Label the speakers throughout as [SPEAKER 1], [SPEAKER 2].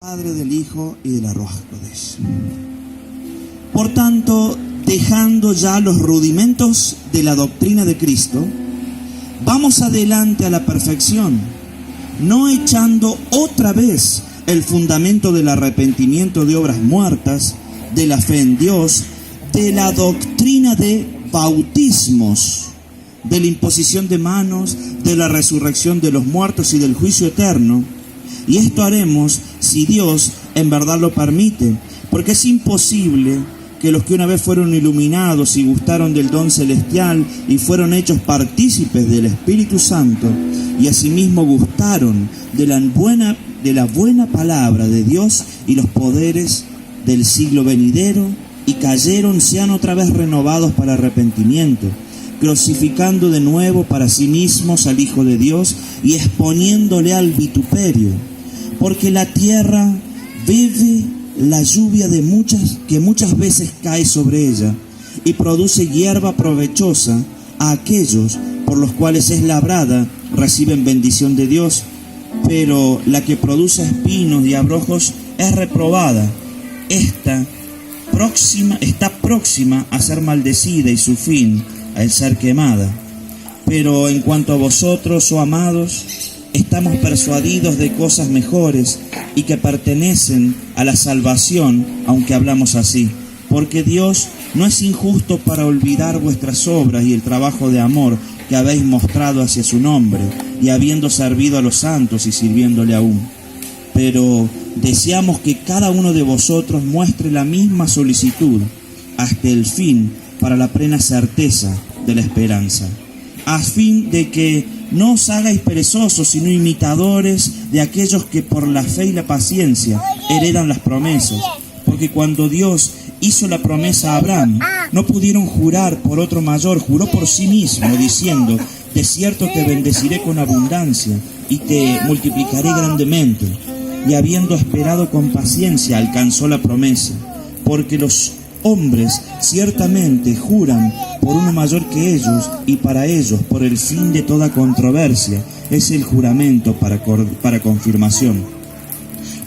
[SPEAKER 1] Padre, del Hijo y de la Ruaj Kodesh. Por tanto, dejando ya los rudimentos de la doctrina de Cristo, vamos adelante a la perfección, no echando otra vez el fundamento del arrepentimiento de obras muertas, de la fe en Dios, de la doctrina de bautismos, de la imposición de manos, de la resurrección de los muertos y del juicio eterno. Y esto haremos si Dios en verdad lo permite, porque es imposible que los que una vez fueron iluminados y gustaron del don celestial y fueron hechos partícipes del Espíritu Santo y asimismo gustaron de la buena palabra de Dios y los poderes del siglo venidero y cayeron, sean otra vez renovados para arrepentimiento, crucificando de nuevo para sí mismos al Hijo de Dios y exponiéndole al vituperio, porque la tierra bebe la lluvia que muchas veces cae sobre ella y produce hierba provechosa a aquellos por los cuales es labrada, reciben bendición de Dios, pero la que produce espinos y abrojos es reprobada. Está próxima a ser maldecida y su fin al ser quemada. Pero en cuanto a vosotros, oh amados, estamos persuadidos de cosas mejores y que pertenecen a la salvación, aunque hablamos así, porque Dios no es injusto para olvidar vuestras obras y el trabajo de amor que habéis mostrado hacia su nombre, y habiendo servido a los santos y sirviéndole aún. Pero deseamos que cada uno de vosotros muestre la misma solicitud hasta el fin, para la plena certeza de la esperanza, a fin de que no os hagáis perezosos, sino imitadores de aquellos que por la fe y la paciencia heredan las promesas. Porque cuando Dios hizo la promesa a Abraham, no pudieron jurar por otro mayor, juró por sí mismo, diciendo: de cierto te bendeciré con abundancia y te multiplicaré grandemente. Y habiendo esperado con paciencia, alcanzó la promesa. Porque los hombres ciertamente juran por uno mayor que ellos, y para ellos, por el fin de toda controversia, es el juramento para confirmación.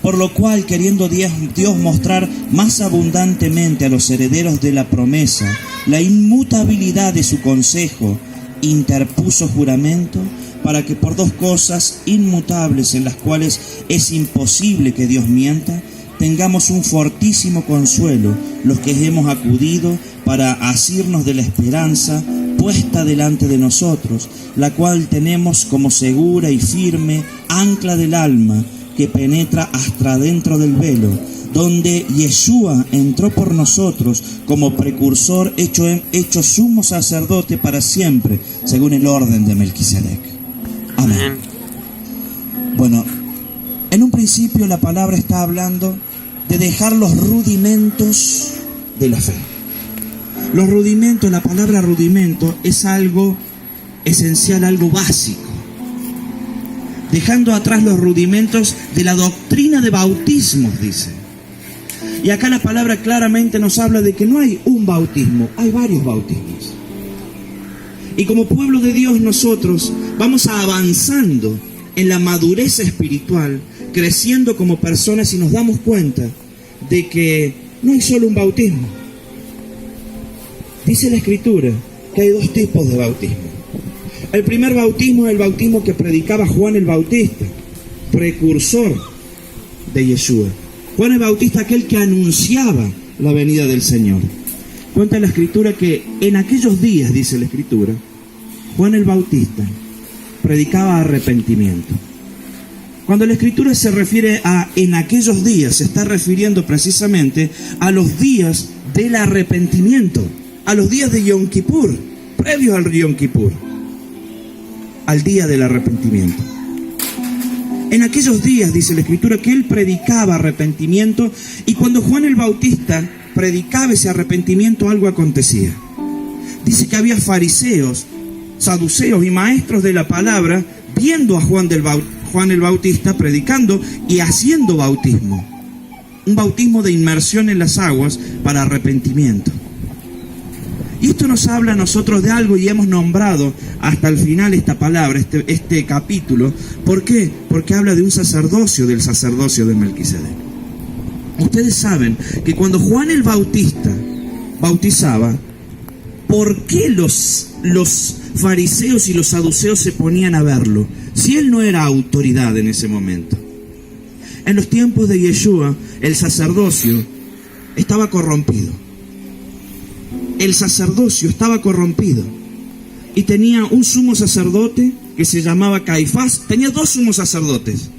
[SPEAKER 1] Por lo cual, queriendo Dios mostrar más abundantemente a los herederos de la promesa la inmutabilidad de su consejo, interpuso juramento, para que por dos cosas inmutables en las cuales es imposible que Dios mienta, tengamos un fortísimo consuelo los que hemos acudido para asirnos de la esperanza puesta delante de nosotros, la cual tenemos como segura y firme ancla del alma, que penetra hasta dentro del velo, donde Yeshua entró por nosotros como precursor, hecho sumo sacerdote para siempre, según el orden de Melquisedec. Amén. Bueno, en un principio la palabra está hablando de dejar los rudimentos de la fe. Los rudimentos, la palabra rudimento es algo esencial, algo básico. Dejando atrás los rudimentos de la doctrina de bautismos, dice. Y acá la palabra claramente nos habla de que no hay un bautismo, hay varios bautismos. Y como pueblo de Dios nosotros vamos avanzando en la madurez espiritual, creciendo como personas, y nos damos cuenta de que no hay solo un bautismo. Dice la Escritura que hay dos tipos de bautismo. El primer bautismo es el bautismo que predicaba Juan el Bautista, precursor de Yeshua. Juan el Bautista, aquel que anunciaba la venida del Señor. Cuenta la Escritura que en aquellos días, dice la Escritura, Juan el Bautista predicaba arrepentimiento. Cuando la Escritura se refiere a en aquellos días, se está refiriendo precisamente a los días del arrepentimiento, a los días de Yom Kippur, previos al Yom Kippur, al día del arrepentimiento. En aquellos días, dice la Escritura, que él predicaba arrepentimiento, y cuando Juan el Bautista predicaba ese arrepentimiento, algo acontecía. Dice que había fariseos, saduceos y maestros de la palabra viendo a Juan el Bautista predicando y haciendo bautismo, un bautismo de inmersión en las aguas para arrepentimiento. Y esto nos habla a nosotros de algo, y hemos nombrado hasta el final esta palabra, este capítulo. ¿Por qué? Porque habla de un sacerdocio, del sacerdocio de Melquisedec. Ustedes saben que cuando Juan el Bautista bautizaba, ¿por qué los fariseos y los saduceos se ponían a verlo? Si él no era autoridad en ese momento. En los tiempos de Yeshua, el sacerdocio estaba corrompido. El sacerdocio estaba corrompido. Y tenía un sumo sacerdote que se llamaba Caifás. Tenía dos sumos sacerdotes.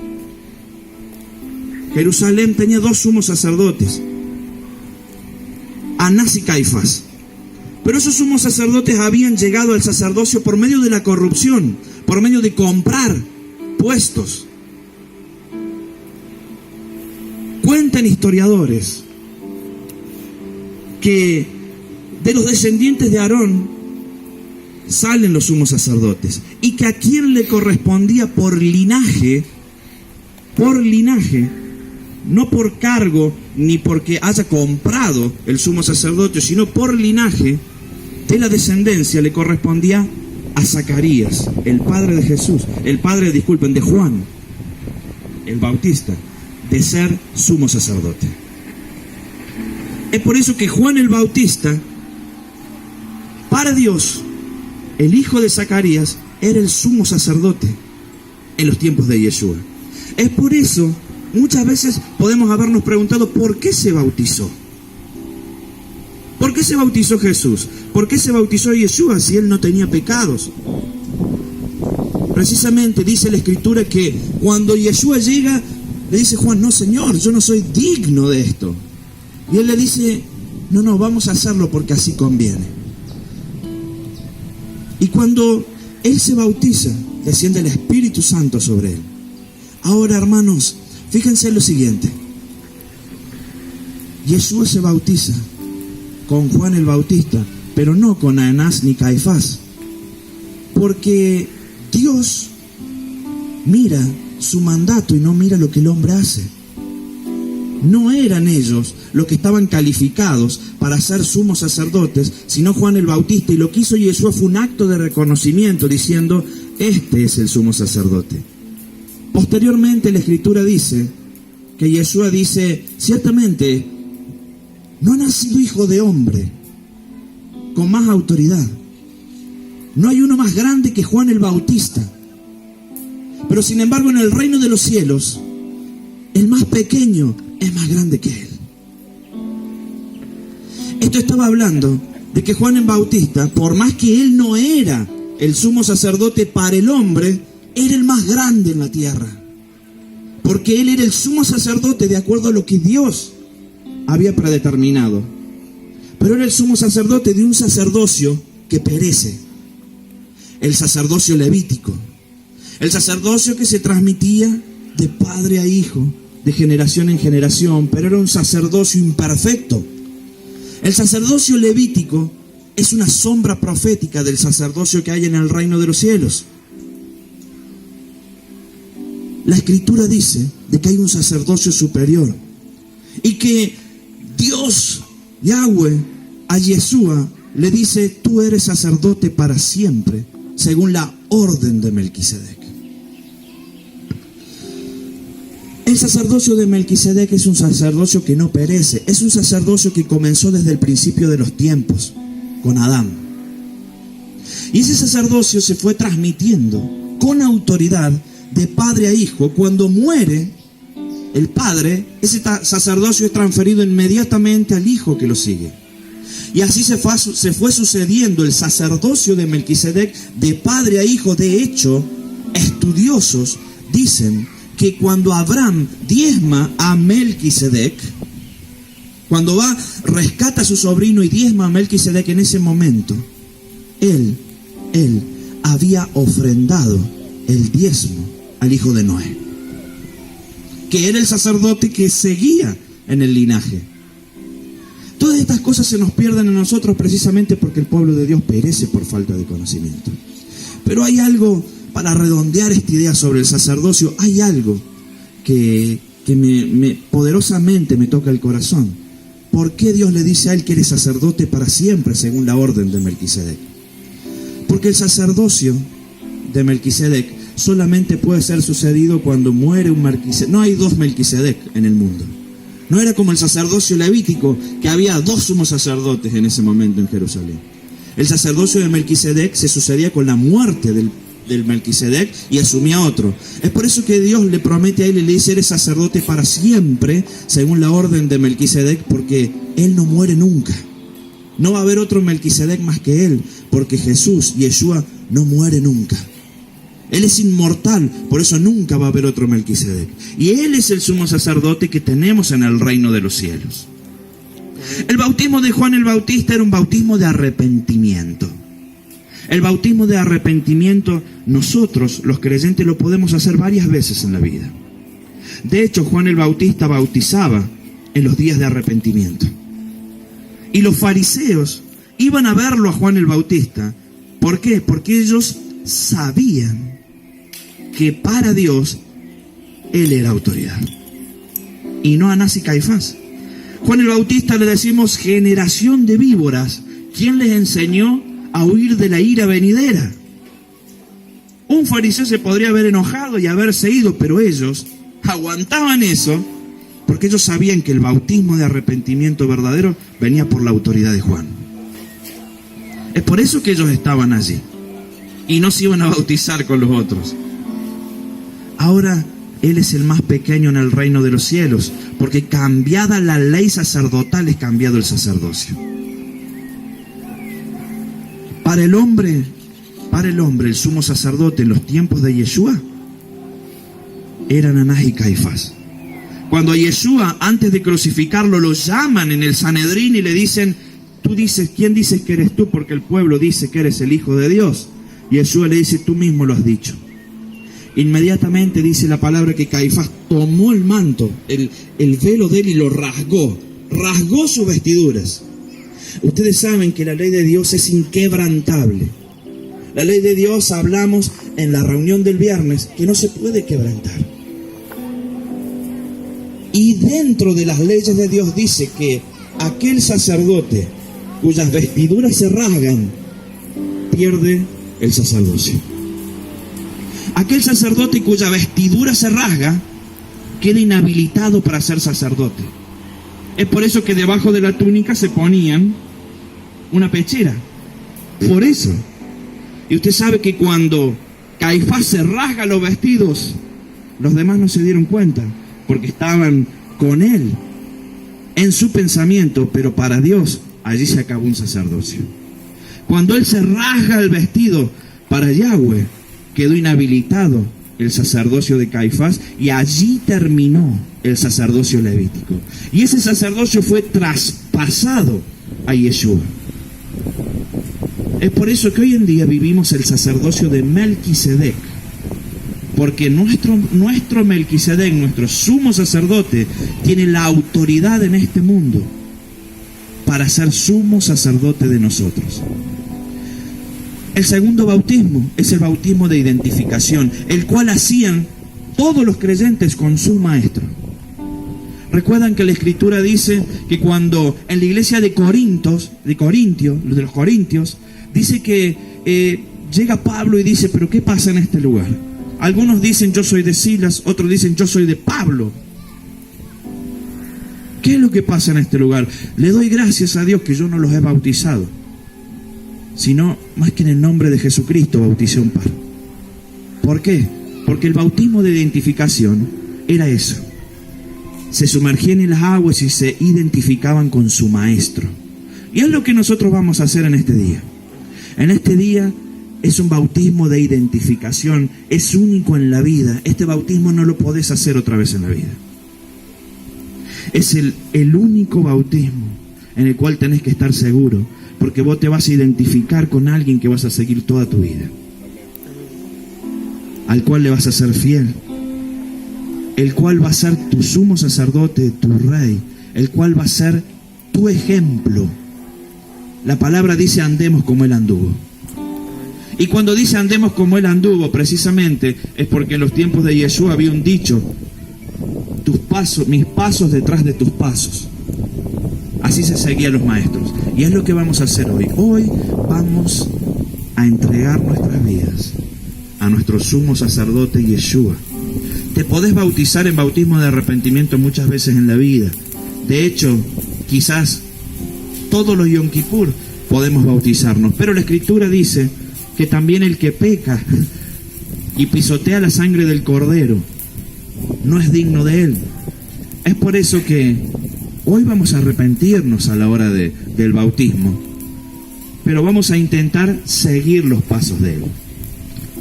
[SPEAKER 1] Jerusalén tenía dos sumos sacerdotes, Anás y Caifás. Pero esos sumos sacerdotes habían llegado al sacerdocio por medio de la corrupción, por medio de comprar puestos. Cuentan historiadores que de los descendientes de Aarón salen los sumos sacerdotes, y que a quien le correspondía por linaje, no por cargo ni porque haya comprado el sumo sacerdote, sino por linaje de la descendencia, le correspondía a Zacarías, el padre de Jesús, de Juan el Bautista, de ser sumo sacerdote. Es por eso que Juan el Bautista, para Dios, el hijo de Zacarías, era el sumo sacerdote en los tiempos de Yeshua. Es por eso, muchas veces podemos habernos preguntado ¿por qué se bautizó? ¿Por qué se bautizó Jesús? ¿Por qué se bautizó Yeshua si él no tenía pecados? Precisamente dice la Escritura que cuando Yeshua llega, le dice Juan, no Señor, yo no soy digno de esto. Y él le dice, no, vamos a hacerlo porque así conviene. Y cuando él se bautiza, desciende el Espíritu Santo sobre él. Ahora, hermanos, fíjense en lo siguiente. Yeshua se bautiza con Juan el Bautista, pero no con Anás ni Caifás, porque Dios mira su mandato y no mira lo que el hombre hace. No eran ellos los que estaban calificados para ser sumos sacerdotes, sino Juan el Bautista, y lo que hizo Yeshua fue un acto de reconocimiento, diciendo, este es el sumo sacerdote. Posteriormente la Escritura dice que Yeshua dice, ciertamente no ha nacido hijo de hombre con más autoridad. No hay uno más grande que Juan el Bautista. Pero sin embargo en el reino de los cielos, el más pequeño es más grande que él. Esto estaba hablando de que Juan el Bautista, por más que él no era el sumo sacerdote para el hombre, era el más grande en la tierra, porque él era el sumo sacerdote de acuerdo a lo que Dios había predeterminado. Pero era el sumo sacerdote de un sacerdocio que perece, el sacerdocio levítico, el sacerdocio que se transmitía de padre a hijo, de generación en generación, pero era un sacerdocio imperfecto. El sacerdocio levítico es una sombra profética del sacerdocio que hay en el reino de los cielos. La Escritura dice de que hay un sacerdocio superior y que Dios, Yahweh, a Yeshua le dice, tú eres sacerdote para siempre, según la orden de Melquisedec. El sacerdocio de Melquisedec es un sacerdocio que no perece, es un sacerdocio que comenzó desde el principio de los tiempos, con Adán. Y ese sacerdocio se fue transmitiendo con autoridad de padre a hijo. Cuando muere el padre, ese sacerdocio es transferido inmediatamente al hijo que lo sigue. Y así se fue sucediendo el sacerdocio de Melquisedec de padre a hijo. De hecho, estudiosos dicen que cuando Abraham diezma a Melquisedec, cuando rescata a su sobrino y diezma a Melquisedec, en ese momento, él había ofrendado el diezmo al hijo de Noé, que era el sacerdote que seguía en el linaje. Todas estas cosas se nos pierden a nosotros precisamente porque el pueblo de Dios perece por falta de conocimiento. Pero hay algo, para redondear esta idea sobre el sacerdocio, hay algo que poderosamente me toca el corazón. ¿Por qué Dios le dice a él que eres sacerdote para siempre, según la orden de Melquisedec? Porque el sacerdocio de Melquisedec solamente puede ser sucedido cuando muere un Melquisedec. No hay dos Melquisedec en el mundo. No era como el sacerdocio levítico, que había 2 sumos sacerdotes en ese momento en Jerusalén. El sacerdocio de Melquisedec se sucedía con la muerte del Melquisedec y asumía otro. Es por eso que Dios le promete a él y le dice: eres sacerdote para siempre, según la orden de Melquisedec, porque él no muere nunca. No va a haber otro Melquisedec más que él, porque Jesús, Yeshua, no muere nunca. Él es inmortal, por eso nunca va a haber otro Melquisedec. Y él es el sumo sacerdote que tenemos en el reino de los cielos. El bautismo de Juan el Bautista era un bautismo de arrepentimiento. El bautismo de arrepentimiento, nosotros, los creyentes, lo podemos hacer varias veces en la vida. De hecho, Juan el Bautista bautizaba en los días de arrepentimiento. Y los fariseos iban a verlo a Juan el Bautista. ¿Por qué? Porque ellos sabían que para Dios él era autoridad. Y no Anás y Caifás. Juan el Bautista le decimos generación de víboras. ¿Quién les enseñó a huir de la ira venidera? Un fariseo se podría haber enojado y haberse ido, pero ellos aguantaban eso porque ellos sabían que el bautismo de arrepentimiento verdadero venía por la autoridad de Juan. Es por eso que ellos estaban allí y no se iban a bautizar con los otros. Ahora él es el más pequeño en el reino de los cielos, porque cambiada la ley sacerdotal es cambiado el sacerdocio. Para el hombre, el sumo sacerdote en los tiempos de Yeshua eran Anás y Caifás. Cuando a Yeshua, antes de crucificarlo, lo llaman en el Sanedrín y le dicen: tú dices, ¿quién dices que eres tú? Porque el pueblo dice que eres el Hijo de Dios. Y Yeshua le dice: tú mismo lo has dicho. Inmediatamente dice la palabra que Caifás tomó el manto, el velo de él, y lo rasgó sus vestiduras. Ustedes saben que la ley de Dios es inquebrantable. La ley de Dios, hablamos en la reunión del viernes, que no se puede quebrantar. Y dentro de las leyes de Dios dice que aquel sacerdote cuyas vestiduras se rasgan, pierde el sacerdocio. Aquel sacerdote cuya vestidura se rasga, queda inhabilitado para ser sacerdote. Es por eso que debajo de la túnica se ponían una pechera. Por eso. Y usted sabe que cuando Caifás se rasga los vestidos, los demás no se dieron cuenta, porque estaban con él en su pensamiento, pero para Dios allí se acabó un sacerdocio. Cuando él se rasga el vestido, para Yahweh quedó inhabilitado el sacerdocio de Caifás, y allí terminó el sacerdocio levítico. Y ese sacerdocio fue traspasado a Yeshua. Es por eso que hoy en día vivimos el sacerdocio de Melquisedec, porque nuestro Melquisedec, nuestro sumo sacerdote, tiene la autoridad en este mundo para ser sumo sacerdote de nosotros. El segundo bautismo es el bautismo de identificación, el cual hacían todos los creyentes con su maestro. Recuerdan que la Escritura dice que cuando en la iglesia de los Corintios, dice que llega Pablo y dice: ¿pero qué pasa en este lugar? Algunos dicen: yo soy de Silas, otros dicen: yo soy de Pablo. ¿Qué es lo que pasa en este lugar? Le doy gracias a Dios que yo no los he bautizado, sino más que en el nombre de Jesucristo bauticé un par. ¿Por qué? Porque el bautismo de identificación era eso. Se sumergían en las aguas y se identificaban con su maestro. Y es lo que nosotros vamos a hacer en este día. En este día es un bautismo de identificación, es único en la vida. Este bautismo no lo podés hacer otra vez en la vida. Es el único bautismo en el cual tenés que estar seguro, porque vos te vas a identificar con alguien que vas a seguir toda tu vida, al cual le vas a ser fiel, el cual va a ser tu sumo sacerdote, tu rey, el cual va a ser tu ejemplo. La palabra dice: andemos como él anduvo. Y cuando dice andemos como él anduvo, precisamente es porque en los tiempos de Yeshua había un dicho: tus pasos, mis pasos detrás de tus pasos. Así se seguían los maestros. Y es lo que vamos a hacer hoy. Hoy vamos a entregar nuestras vidas a nuestro sumo sacerdote Yeshua. Te podés bautizar en bautismo de arrepentimiento muchas veces en la vida, De hecho, quizás todos los Yom Kippur podemos bautizarnos, pero la Escritura dice que también el que peca y pisotea la sangre del Cordero no es digno de él. Es por eso que hoy vamos a arrepentirnos a la hora del bautismo, pero vamos a intentar seguir los pasos de él.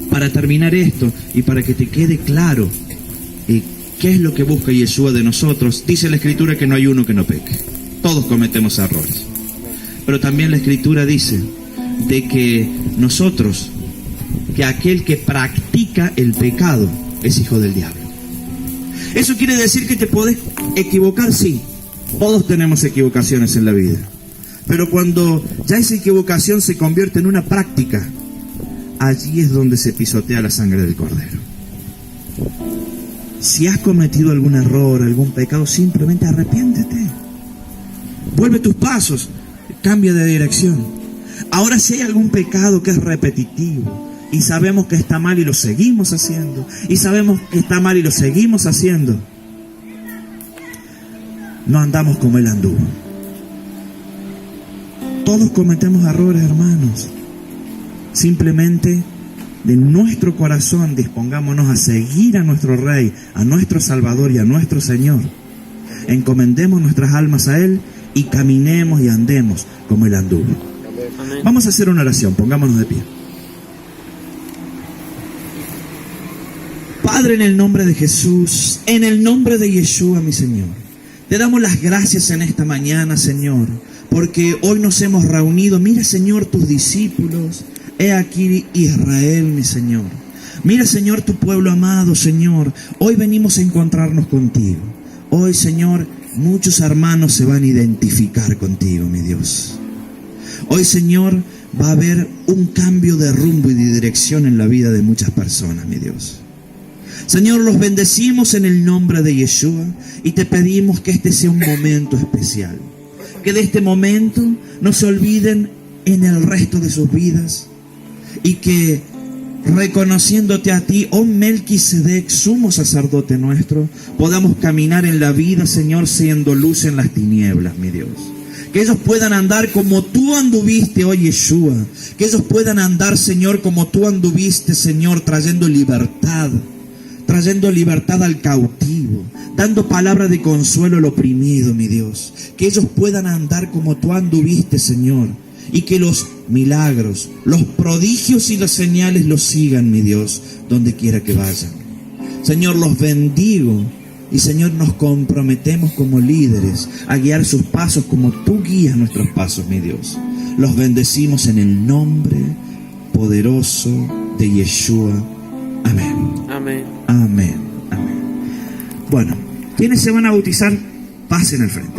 [SPEAKER 1] Para terminar esto y para que te quede claro qué es lo que busca Yeshua de nosotros, dice la Escritura que no hay uno que no peque. Todos cometemos errores. Pero también la Escritura dice de que nosotros, que aquel que practica el pecado es hijo del diablo. ¿Eso quiere decir que te podés equivocar? Sí, todos tenemos equivocaciones en la vida. Pero cuando ya esa equivocación se convierte en una práctica, allí es donde se pisotea la sangre del Cordero. Si has cometido algún error, algún pecado, simplemente arrepiéntete. Vuelve tus pasos, cambia de dirección. Ahora, si hay algún pecado que es repetitivo y sabemos que está mal y lo seguimos haciendo, y sabemos que está mal y lo seguimos haciendo, no andamos como él anduvo. Todos cometemos errores, hermanos. Simplemente de nuestro corazón dispongámonos a seguir a nuestro Rey, a nuestro Salvador y a nuestro Señor. Encomendemos nuestras almas a Él y caminemos y andemos como Él anduvo.
[SPEAKER 2] Amén.
[SPEAKER 1] Vamos a hacer una oración, pongámonos de pie. Padre, en el nombre de Jesús, en el nombre de Yeshua, mi Señor, te damos las gracias en esta mañana, Señor, porque hoy nos hemos reunido. Mira, Señor, tus discípulos. He aquí Israel, mi Señor. Mira, Señor, tu pueblo amado, Señor. Hoy venimos a encontrarnos contigo. Hoy, Señor, muchos hermanos se van a identificar contigo, mi Dios. Hoy, Señor, va a haber un cambio de rumbo y de dirección en la vida de muchas personas, mi Dios. Señor, los bendecimos en el nombre de Yeshua y te pedimos que este sea un momento especial. Que de este momento no se olviden en el resto de sus vidas. Y que reconociéndote a ti, oh Melquisedec, sumo sacerdote nuestro, podamos caminar en la vida, Señor, siendo luz en las tinieblas, mi Dios. Que ellos puedan andar como tú anduviste, oh Yeshua. Que ellos puedan andar, Señor, como tú anduviste, Señor, trayendo libertad al cautivo, dando palabra de consuelo al oprimido, mi Dios. Que ellos puedan andar como tú anduviste, Señor. Y que los milagros, los prodigios y las señales los sigan, mi Dios, donde quiera que vayan. Señor, los bendigo. Y Señor, nos comprometemos como líderes a guiar sus pasos como tú guías nuestros pasos, mi Dios. Los bendecimos en el nombre poderoso de Yeshua. Amén.
[SPEAKER 2] Amén.
[SPEAKER 1] Amén. Amén. Bueno, quienes se van a bautizar, pasen al frente.